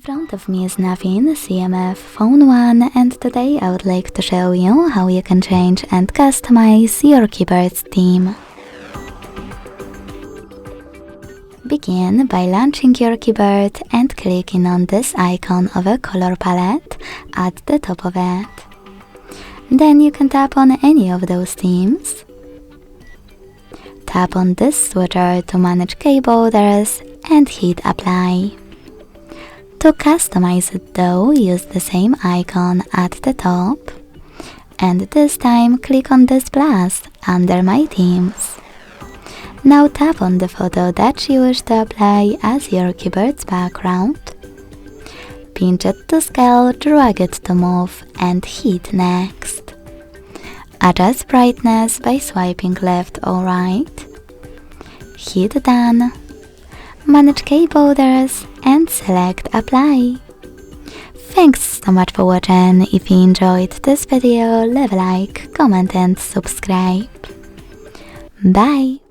front of me is Nothing CMF Phone 1, and today I would like to show you how you can change and customize your keyboard's theme. Begin by launching your keyboard and clicking on this icon of a color palette at the top of it. Then you can tap on any of those themes. Tap on this switcher to manage keyboarders and hit apply. To customize it though, use the same icon at the top, and this time click on this plus under my themes. Now tap on the photo that you wish to apply as your keyboard's background. Pinch it to scale, drag it to move, and hit next. Adjust brightness by swiping left or right. Hit done. Manage keyboarders and select apply. Thanks so much for watching. If you enjoyed this video, leave a like, comment and subscribe. Bye!